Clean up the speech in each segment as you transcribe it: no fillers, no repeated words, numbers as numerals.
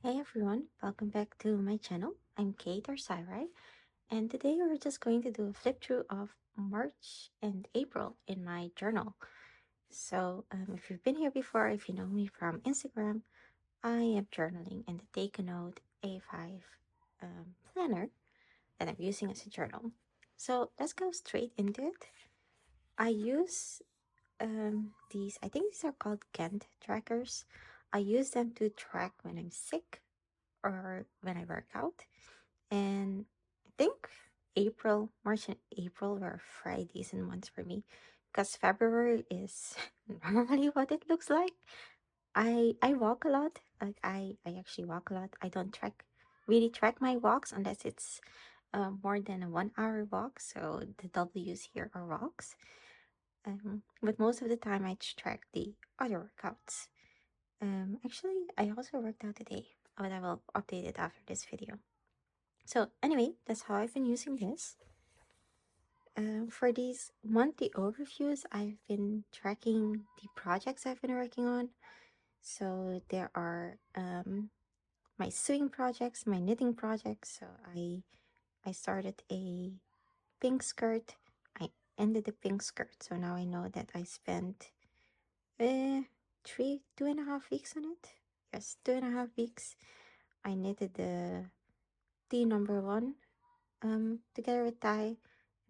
Hey everyone, welcome back to my channel. I'm Kate or Syrai, and today we're just going to do a flip through of March and April in my journal. So, if you've been here before, if you know me from Instagram, I am journaling in the Take a Note A5 planner that I'm using as a journal. So, let's go straight into it. I use these, I think these are called Gantt trackers. I use them to track when I'm sick or when I work out. And I think March and April were Fridays and months for me because February is normally what it looks like. I walk a lot. Like I actually walk a lot. I don't really track my walks unless it's more than a 1 hour walk. So the W's here are walks. But most of the time I track the other workouts. Actually, I also worked out today, but I will update it after this video. So anyway, that's how I've been using this. For these monthly overviews, I've been tracking the projects I've been working on. So there are my sewing projects, my knitting projects. So I started a pink skirt. I ended the pink skirt. So now I know that I spent uh, 2.5 weeks on it. Yes, 2.5 weeks. I knitted the D number one together with Thai.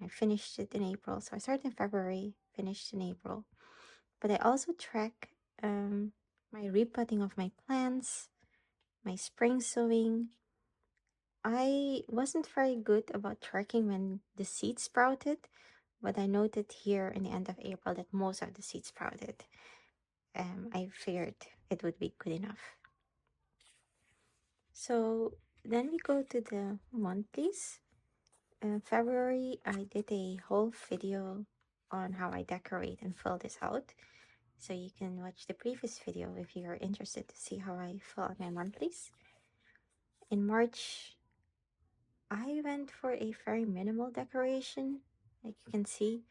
I finished it in April. So I started in February, finished in April. But I also track my repotting of my plants, my spring sowing. I wasn't very good about tracking when the seeds sprouted, but I noted here in the end of April that most of the seeds sprouted. I figured it would be good enough. So then we go to the monthlies. February, I did a whole video on how I decorate and fill this out. So you can watch the previous video if you're interested to see how I fill out my monthlies. In March, I went for a very minimal decoration. Like you can see,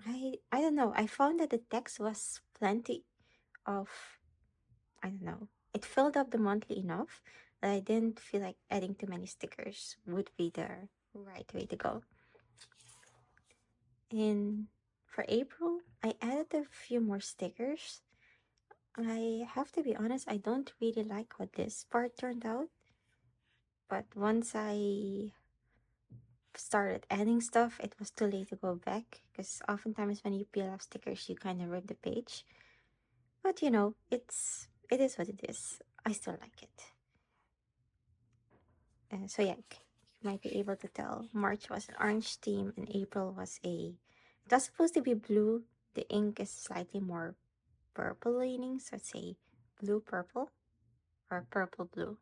I don't know. I found that the text was plenty of, I don't know. It filled up the monthly enough that I didn't feel like adding too many stickers would be the right way to go. And for April, I added a few more stickers. I have to be honest, I don't really like how this part turned out. But once I started adding stuff, it was too late to go back. Because oftentimes when you peel off stickers, you kind of rip the page. But you know, it is what it is. I still like it. So yeah, you might be able to tell. March was an orange theme, and April was a. It was supposed to be blue. The ink is slightly more purple leaning, so it's a blue purple or purple blue.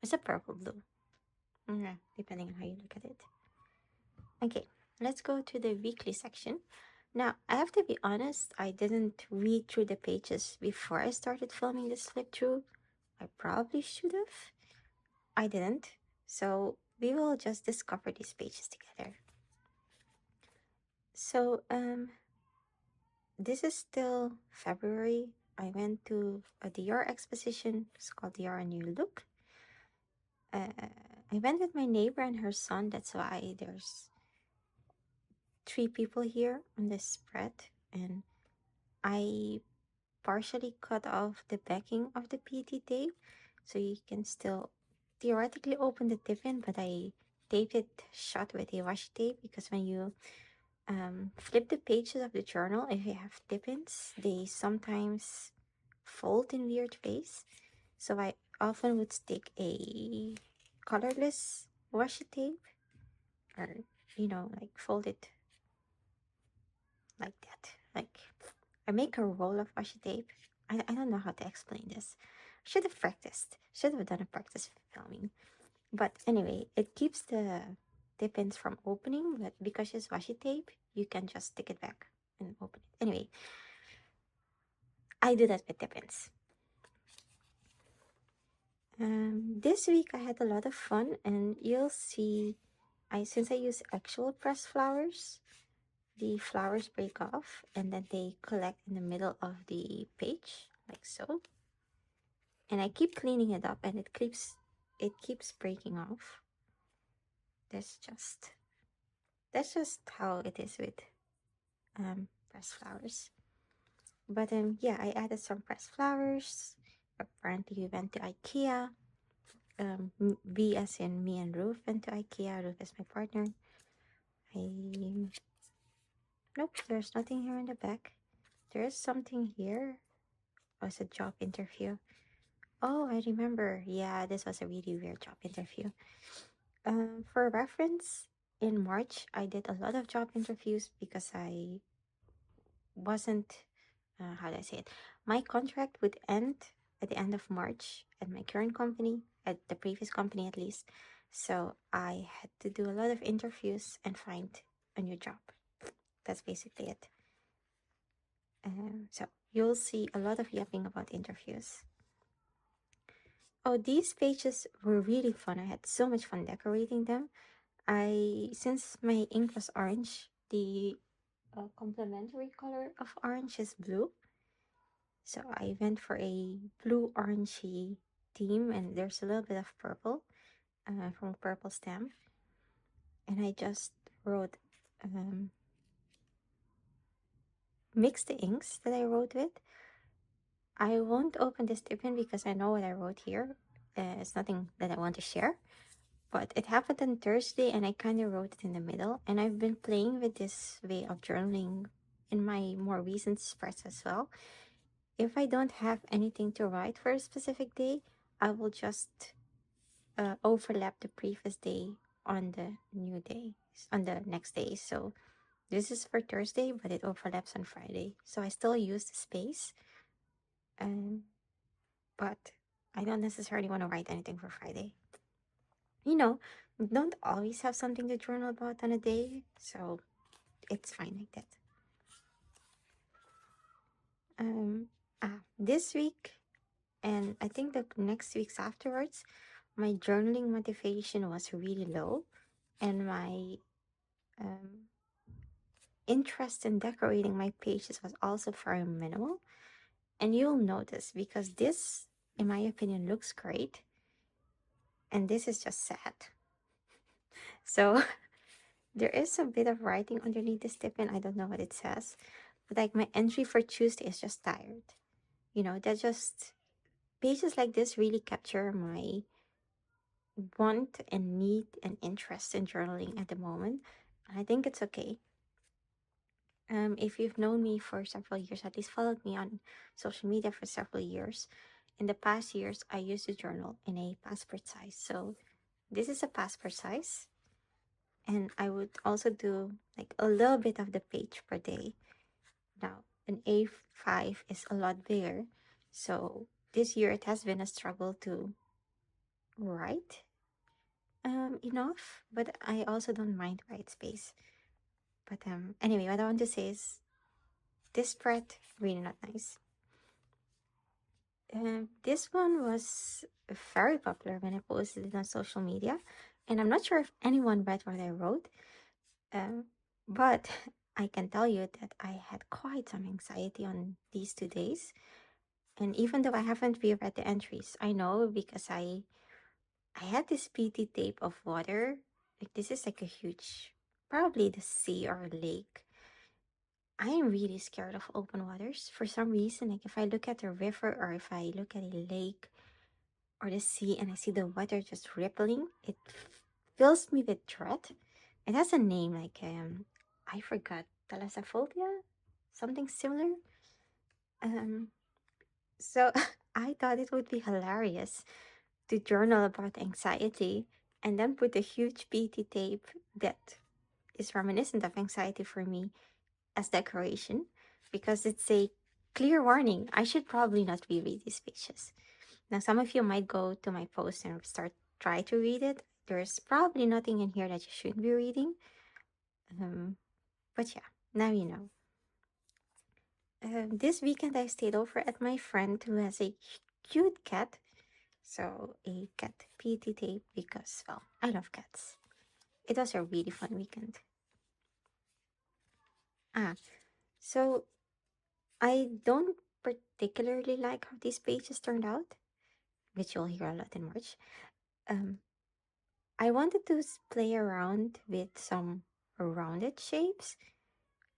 It's a purple blue. Yeah, depending on how you look at it. Okay, let's go to the weekly section. Now, I have to be honest, I didn't read through the pages before I started filming this flip through. I probably should have. I didn't. So we will just discover these pages together. So, this is still February. I went to a Dior exposition. It's called Dior A New Look. I went with my neighbor and her son. That's why there's 3 people here on this spread. And I partially cut off the backing of the PT tape so you can still theoretically open the tip in, but I taped it shut with a washi tape because when you flip the pages of the journal, if you have tip-ins, they sometimes fold in weird ways. So I often would stick a colorless washi tape or, you know, like fold it like that. Like I make a roll of washi tape. I don't know how to explain this. Should have practiced. Should have done a practice filming. But anyway, it keeps the tip-ins from opening, but because it's washi tape, you can just stick it back and open it. Anyway, I do that with tip-ins. This week I had a lot of fun, and you'll see, since I use actual pressed flowers, the flowers break off and then they collect in the middle of the page, like so. and I keep cleaning it up, and it keeps breaking off. That's just that's just how it is with pressed flowers. But yeah, I added some pressed flowers. Apparently, we went to IKEA. V as in me and Ruth went to IKEA. Ruth is my partner. I Nope, there's nothing here in the back. There is something here. Oh, it's a job interview. Oh, I remember. Yeah, this was a really weird job interview. For reference, in March, I did a lot of job interviews because I wasn't, how do I say it? My contract would end at the end of March at my current company, at the previous company at least. So I had to do a lot of interviews and find a new job. That's basically it. So you'll see a lot of yapping about interviews. Oh, these pages were really fun. I had so much fun decorating them. Since my ink was orange, the complementary color of orange is blue. So I went for a blue orangey theme, and there's a little bit of purple from a purple stamp. And I just wrote, mix the inks that I wrote with. I won't open this tip in because I know what I wrote here. It's nothing that I want to share. But it happened on Thursday, and I kind of wrote it in the middle. And I've been playing with this way of journaling in my more recent spreads as well. If I don't have anything to write for a specific day, I will just overlap the previous day on the new day, on the next day. So this is for Thursday, but it overlaps on Friday. So I still use the space, um, but I don't necessarily want to write anything for Friday. You know, don't always have something to journal about on a day, so it's fine like that. Um, this week and I think the next weeks afterwards, my journaling motivation was really low, and my um, interest in decorating my pages was also very minimal. And you'll notice because this, in my opinion, looks great, and this is just sad. So there is a bit of writing underneath this tip, and I don't know what it says. But like my entry for Tuesday is just tired. That just pages like this really capture my want and need and interest in journaling at the moment. And I think it's okay. If you've known me for several years, at least followed me on social media for several years, in the past years, I used to journal in a passport size. So this is a passport size. And I would also do like a little bit of the page per day. Now, an A5 is a lot bigger. So this year it has been a struggle to write enough, but I also don't mind white space. But anyway, what I want to say is this spread really not nice. This one was very popular when I posted it on social media, and I'm not sure if anyone read what I wrote. But I can tell you that I had quite some anxiety on these 2 days. And even though I haven't reread the entries, I know because I had this PT tape of water. Like this is like a huge, probably the sea or a lake. I am really scared of open waters for some reason. Like if I look at a river or if I look at a lake or the sea and I see the water just rippling, it fills me with dread. It has a name like I forgot, thalassophobia, something similar. Um, so I thought it would be hilarious to journal about anxiety and then put a huge PT tape that is reminiscent of anxiety for me as decoration because it's a clear warning. I should probably not reread these pages. Now, some of you might go to my post and try to read it. There's probably nothing in here that you shouldn't be reading. But yeah, now you know. This weekend I stayed over at my friend who has a cute cat. So a cat PT tape because, well, I love cats. It was a really fun weekend. So I don't particularly like how these pages turned out. which you'll hear a lot in March. Um, I wanted to play around with some rounded shapes.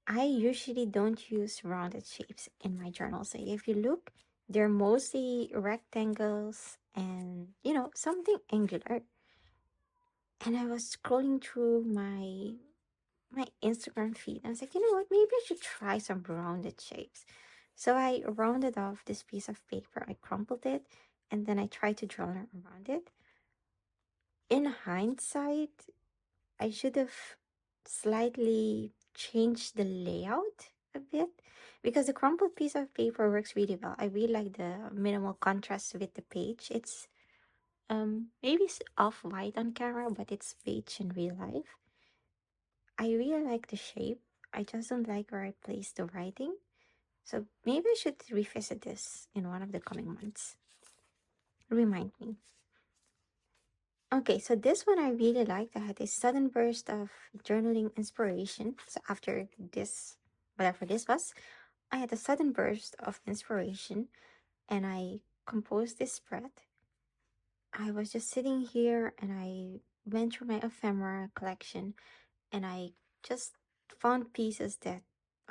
I usually don't use rounded shapes in my journal. So if you look, they're mostly rectangles and, something angular. And I was scrolling through my Instagram feed. I was like, you know what? Maybe I should try some rounded shapes. So I rounded off this piece of paper. I crumpled it, and then I tried to draw around it. In hindsight, I should have slightly changed the layout a bit because the crumpled piece of paper works really well. I really like the minimal contrast with the page. It's maybe it's off white on camera, but it's beige in real life. I really like the shape. I just don't like where I placed the writing. So maybe I should revisit this in one of the coming months. Remind me. Okay, so this one I really liked. I had a sudden burst of journaling inspiration. So after this, whatever this was, I had a sudden burst of inspiration and I composed this spread. I was just sitting here and I went through my ephemera collection and I just found pieces that,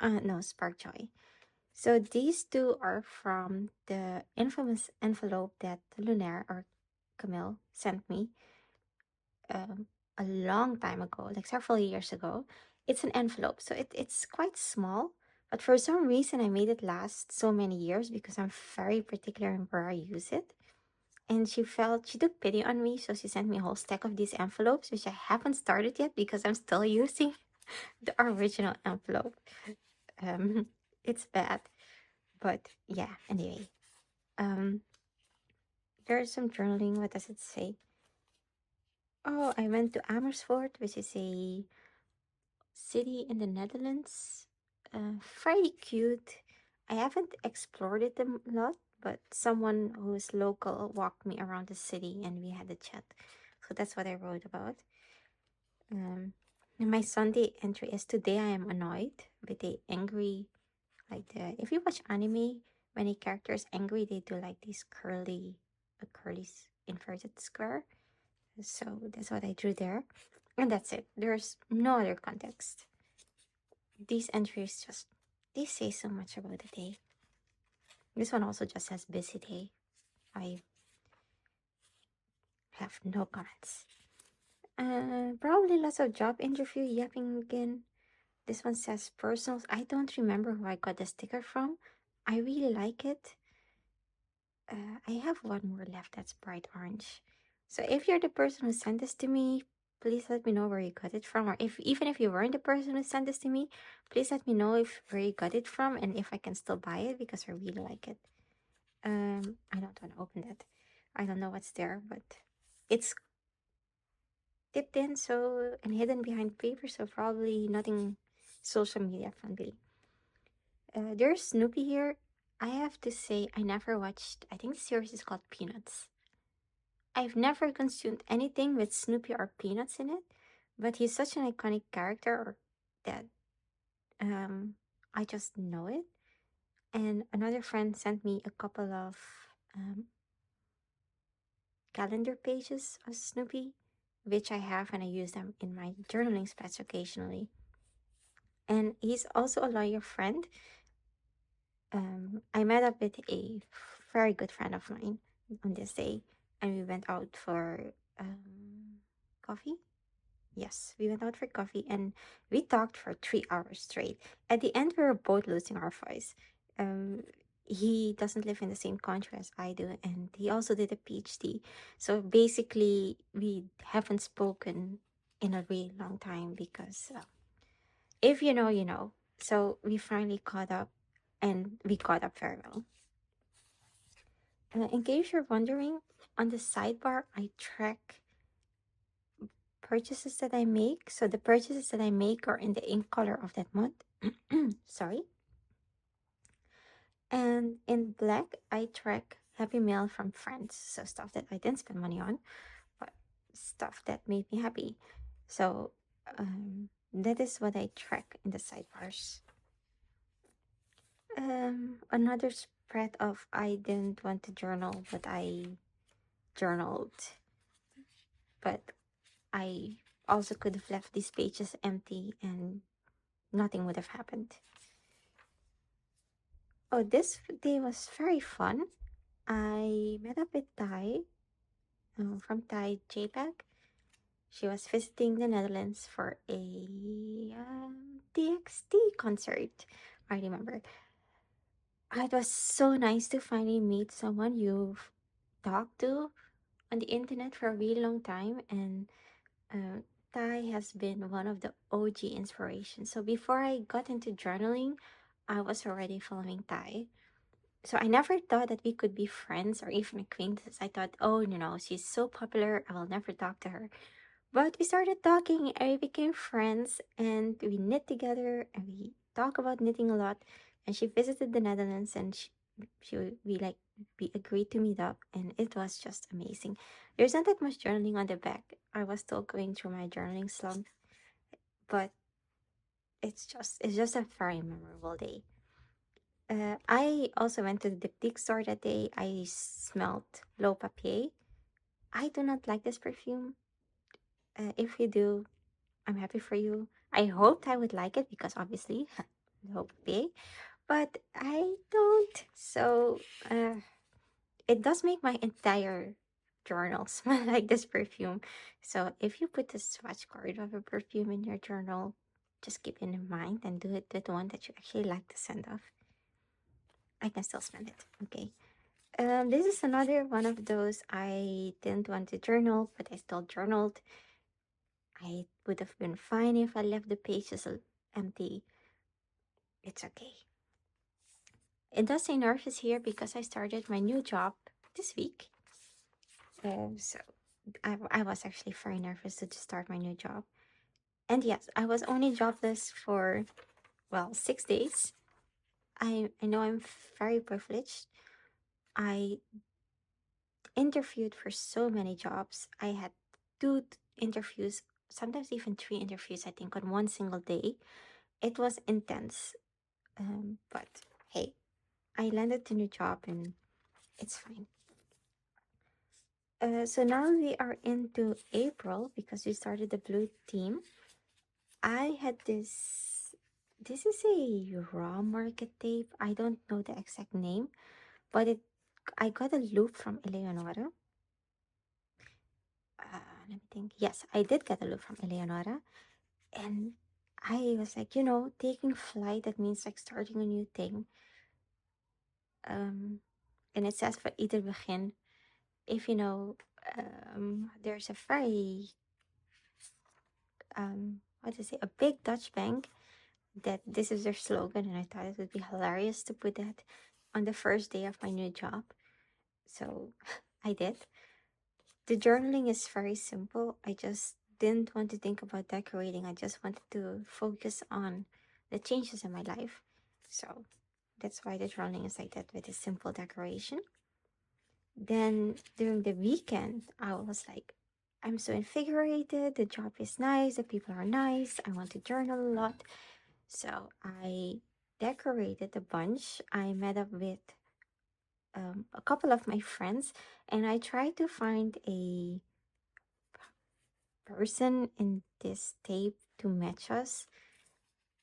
no, spark joy. So these two are from the infamous envelope that Lunaire or Camille sent me um, a long time ago, like several years ago. It's an envelope, so it's quite small, but for some reason I made it last so many years because I'm very particular in where I use it. And she took pity on me, so she sent me a whole stack of these envelopes, which I haven't started yet because I'm still using the original envelope. Um, it's bad, but yeah. Anyway, um, there's some journaling. What does it say? Oh, I went to Amersfoort, which is a city in the Netherlands. Very cute. I haven't explored it a lot, but someone who's local walked me around the city and we had a chat. So that's what I wrote about. And my Sunday entry is today I am annoyed with a angry, like the if you watch anime, when a character is angry, they do like this inverted square. So that's what I drew there. And that's it. There's no other context. These entries just, they say so much about the day. This one also just says busy day. I have no comments. Probably lots of job interview yapping again. This one says personals. I don't remember who I got the sticker from. I really like it. I have one more left that's bright orange. So if you're the person who sent this to me, please let me know where you got it from. Or if even if you weren't the person who sent this to me, please let me know if where you got it from and if I can still buy it because I really like it. I don't want to open that. I don't know what's there, but it's dipped in so and hidden behind paper, so probably nothing social media friendly. There's Snoopy here. I have to say, I never watched. I think the series is called Peanuts. I've never consumed anything with Snoopy or Peanuts in it, but he's such an iconic character that um, I just know it. And another friend sent me a couple of um, calendar pages of Snoopy, which I have and I use them in my journaling spots occasionally. And he's also a lawyer friend. I met up with a very good friend of mine on this day, and we went out for coffee. Yes, we went out for coffee and we talked for 3 hours straight. At the end, we were both losing our voice. Um, he doesn't live in the same country as I do, and he also did a PhD. So basically, we haven't spoken in a really long time because if you know, you know. So we finally caught up, and we caught up very well. In case you're wondering, on the sidebar, I track purchases that I make. So the purchases that I make are in the ink color of that month. Sorry. And in black, I track happy mail from friends. So stuff that I didn't spend money on, but stuff that made me happy. So that is what I track in the sidebars. Another spread of I didn't want to journal, but I journaled, but I also could have left these pages empty and nothing would have happened. Oh, this day was very fun. I met up with Thai, from Thai JPEG. She was visiting the Netherlands for a DXT concert. I remember. It was so nice to finally meet someone you've talked to on the internet for a really long time. And uh, Thai has been one of the OG inspirations. So before I got into journaling, I was already following Thai. So I never thought that we could be friends or even acquaintances. I thought, oh, she's so popular, I will never talk to her. But we started talking and we became friends and we knit together and we talk about knitting a lot. And she visited the Netherlands and she we like we agreed to meet up and it was just amazing. There's not that much journaling on the back. I was still going through my journaling slump, but it's just a very memorable day. I also went to the diptyque store that day. I smelled Low Papier. I do not like this perfume. If you do, I'm happy for you. I hoped I would like it because obviously Low Papier, but I don't. So it does make my entire journal smell like this perfume. So if you put a swatch card of a perfume in your journal, just keep it in mind and do it with the one that you actually like the scent of. I can still smell it. Okay. This is another one of those I didn't want to journal, but I still journaled. I would have been fine if I left the pages empty. It's okay. It does say nervous here because I started my new job this week. So I was actually very nervous to start my new job. And yes, I was only jobless for, well, 6 days. I know I'm very privileged. I interviewed for so many jobs. I had two interviews, sometimes even three interviews, I think, on one single day. It was intense. But hey, I landed the new job and it's fine. So now we are into April because we started the blue team. I had this is a raw market tape. I don't know the exact name, but I got a loop from Eleonora. Let me think. Yes, I did get a loop from Eleonora. And I was like, taking flight, that means like starting a new thing. And it says for ieder begin, if there's a very, what to say, a big Dutch bank that this is their slogan. And I thought it would be hilarious to put that on the first day of my new job. So I did. The journaling is very simple. I just didn't want to think about decorating. I just wanted to focus on the changes in my life. So that's why the journaling is like that with a simple decoration. Then during the weekend, I was like, I'm so invigorated. The job is nice. The people are nice. I want to journal a lot. So I decorated a bunch. I met up with a couple of my friends and I tried to find a person in this tape to match us.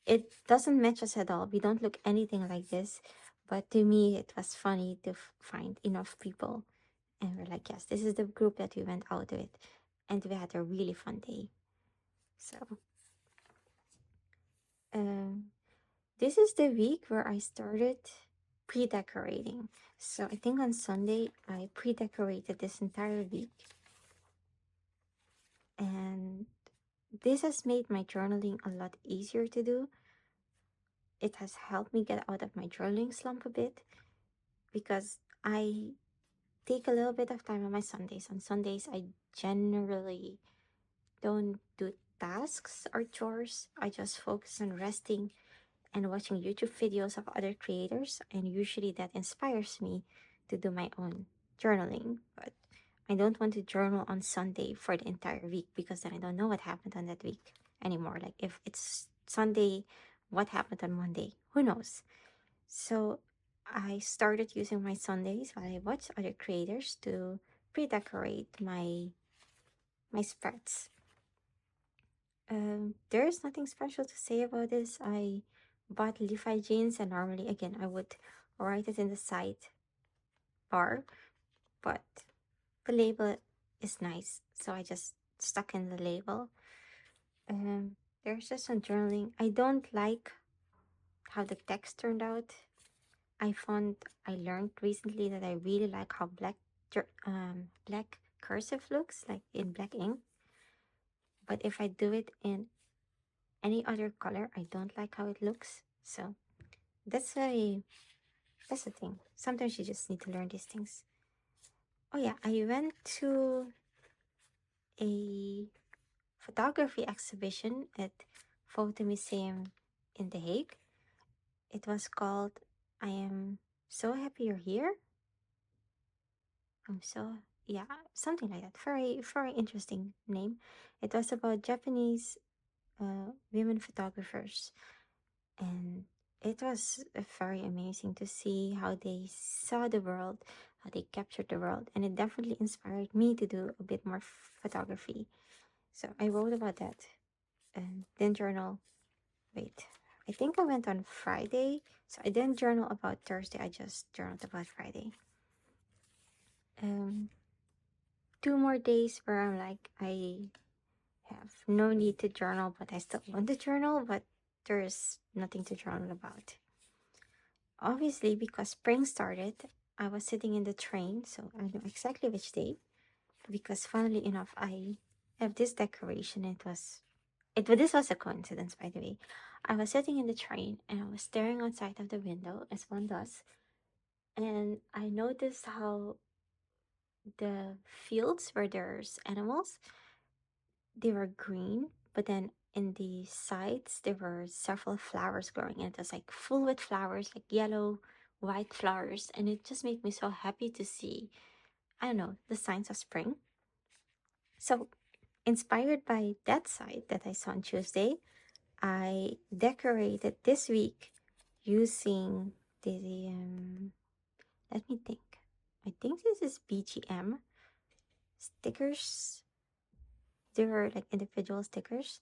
It doesn't match us at all. We don't look anything like this. But to me, it was funny to find enough people. And we're like, yes, this is the group that we went out with. And we had a really fun day. So, um, this is the week where I started pre-decorating. So I think on Sunday, I pre-decorated this entire week. And this has made my journaling a lot easier to do. It has helped me get out of my journaling slump a bit because I take a little bit of time on my Sundays. On Sundays, I generally don't do tasks or chores. I just focus on resting and watching YouTube videos of other creators, and usually that inspires me to do my own journaling. But I don't want to journal on Sunday for the entire week because then I don't know what happened on that week anymore. Like if it's Sunday, what happened on Monday? Who knows? So I started using my Sundays while I watch other creators to pre-decorate my spreads. There's nothing special to say about this. I bought Levi jeans, and normally, again, I would write it in the side bar, but the label is nice, so I just stuck in the label. There's just some journaling. I don't like how the text turned out. I learned recently that I really like how black cursive looks like in black ink. But if I do it in any other color, I don't like how it looks. So that's a that's the thing. Sometimes you just need to learn these things. Oh yeah, I went to a photography exhibition at Photo Museum in The Hague. It was called I Am So Happy You're Here. I'm so yeah, something like that. Very interesting name. It was about Japanese women photographers, and it was very amazing to see how they saw the world, how they captured the world, and it definitely inspired me to do a bit more photography. So I wrote about that and then journal. Wait, I think I went on Friday, so I didn't journal about Thursday. I just journaled about Friday. Um, 2 more days where I'm like I have no need to journal, but I still want to journal, but there's nothing to journal about. Obviously, because spring started, I was sitting in the train, so I know exactly which day. Because funnily enough, I have this decoration. This was a coincidence, by the way. I was sitting in the train and I was staring outside of the window, as one does, and I noticed how the fields where there's animals, they were green, but then in the sides there were several flowers growing, and it was like full with flowers, like yellow, white flowers, and it just made me so happy to see, I don't know, the signs of spring. So inspired by that site that I saw on Tuesday, I decorated this week using the let me think. I think this is BGM stickers. They were like individual stickers,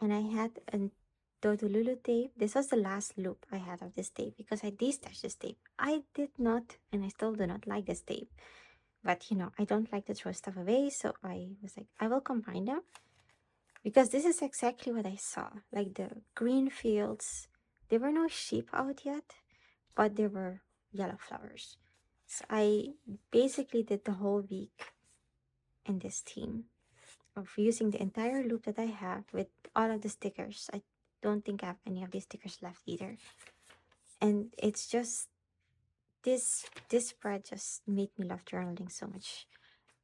and I had a Dodolulu tape. This was the last loop I had of this tape because I destashed this tape. I did not, and I still do not like this tape. But I don't like to throw stuff away, so I was like, I will combine them because this is exactly what I saw. Like the green fields, there were no sheep out yet, but there were yellow flowers. So I basically did the whole week in this theme of using the entire loop that I have with all of the stickers. I don't think I have any of these stickers left either. And it's just this spread just made me love journaling so much.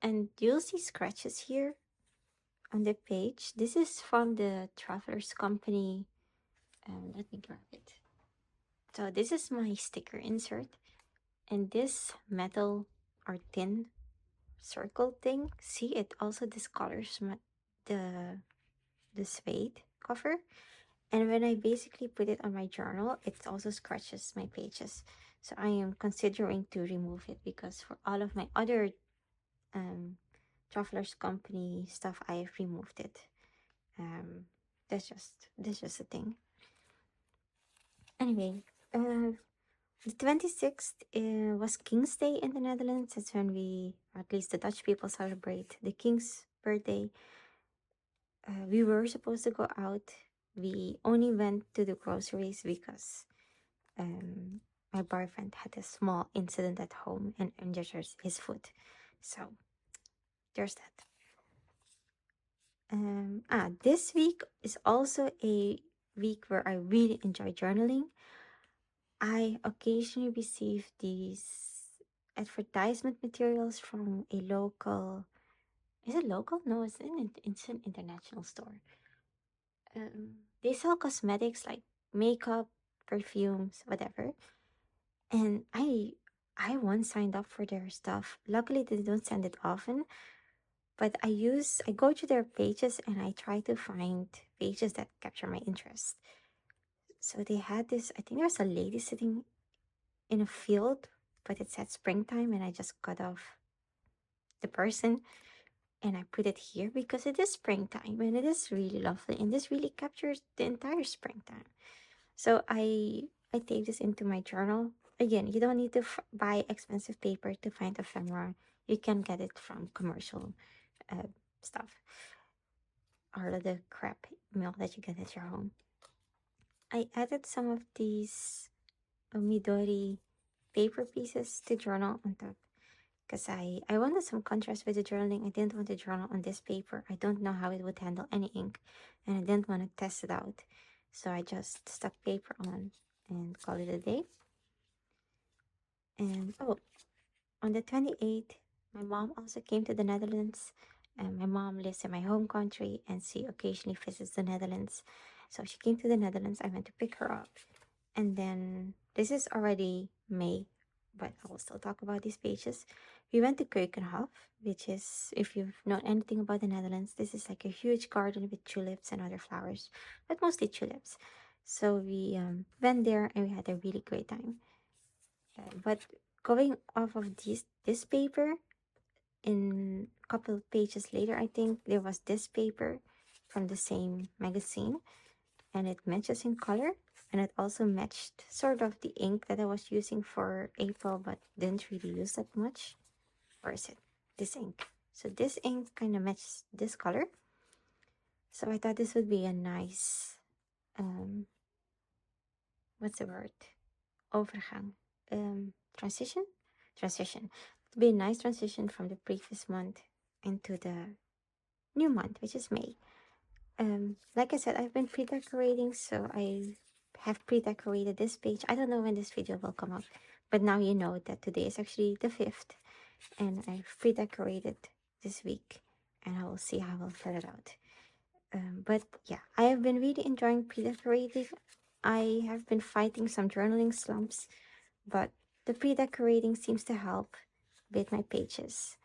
And you'll see scratches here on the page. This is from the Travelers Company. Let me grab it. So this is my sticker insert, and this metal or tin circle thing. See, it also discolors the the suede cover. And when I basically put it on my journal, it also scratches my pages. So I am considering to remove it because for all of my other um, Travelers Company stuff, I've removed it. Um, that's just a thing. Anyway, the 26th was King's Day in the Netherlands. That's when or at least the Dutch people, celebrate the King's birthday. We were supposed to go out. We only went to the groceries because um, my boyfriend had a small incident at home and injured his foot. So there's that. This week is also a week where I really enjoy journaling. I occasionally receive these advertisement materials from a local. Is it local? No, it's an international store. They sell cosmetics like makeup, perfumes, whatever. And I once signed up for their stuff. Luckily, they don't send it often, but I go to their pages and I try to find pages that capture my interest. So they had this. I think there was a lady sitting in a field, but it said springtime, and I just got off the person, and I put it here because it is springtime and it is really lovely and this really captures the entire springtime. So I take this into my journal. Again, you don't need to buy expensive paper to find ephemera. You can get it from commercial uh, stuff or the crap milk that you get at your home. I added some of these Midori paper pieces to journal on top because I wanted some contrast with the journaling. I didn't want to journal on this paper. I don't know how it would handle any ink, and I didn't want to test it out. So I just stuck paper on and call it a day. And oh, on the 28th, my mom also came to the Netherlands. And my mom lives in my home country and she occasionally visits the Netherlands. So she came to the Netherlands. I went to pick her up. And then this is already May, but I will still talk about these pages. We went to Keukenhof, which is, if you've known anything about the Netherlands, this is like a huge garden with tulips and other flowers, but mostly tulips. So we went there and we had a really great time. But going off of this paper, in a couple of pages later, I think there was this paper from the same magazine, and it matches in color, and it also matched sort of the ink that I was using for April, but didn't really use that much. Or is it this ink? So this ink kind of matches this color. So I thought this would be a nice, um, what's the word? Overgang. Transition? Transition. It would be a nice transition from the previous month into the new month, which is May. Like I said, I've been pre-decorating, so I have pre-decorated this page. I don't know when this video will come out, but now you know that today is actually the 5th, and I've pre-decorated this week, and I will see how I'll fill it out. But yeah, I have been really enjoying pre-decorating. I have been fighting some journaling slumps, but the pre-decorating seems to help with my pages.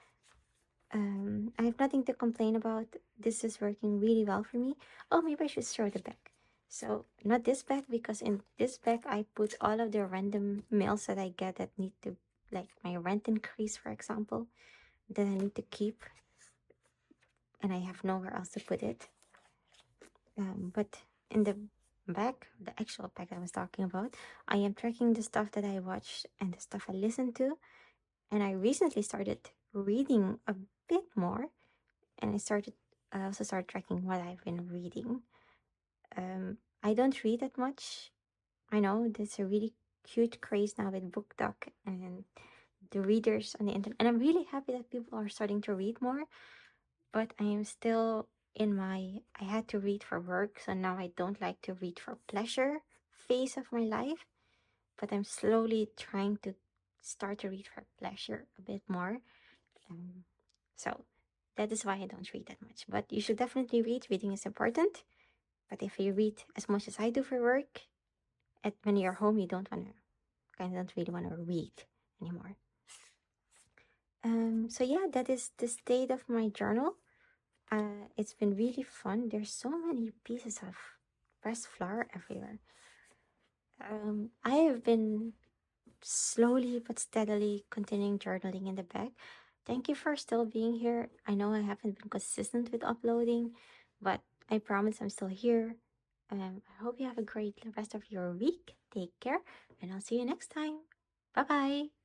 I have nothing to complain about. This is working really well for me. Oh, maybe I should show the bag. So not this bag, because in this bag I put all of the random mails that I get that need to, like my rent increase, for example, that I need to keep, and I have nowhere else to put it. But in the bag, the actual bag I was talking about, I am tracking the stuff that I watch and the stuff I listen to, and I recently started reading a bit more, and I also started tracking what I've been reading. I don't read that much. I know there's a really cute craze now with BookTok and the readers on the internet, and I'm really happy that people are starting to read more. But I am still in my I had to read for work, so now I don't like to read for pleasure phase of my life. But I'm slowly trying to start to read for pleasure a bit more. So that is why I don't read that much. But you should definitely read. Reading is important. But if you read as much as I do for work, when you're home, you don't really want to read anymore. So yeah, that is the state of my journal. It's been really fun. There's so many pieces of pressed flower everywhere. I have been slowly but steadily continuing journaling in the back. Thank you for still being here. I know I haven't been consistent with uploading, but I promise I'm still here. I hope you have a great rest of your week. Take care, and I'll see you next time. Bye bye.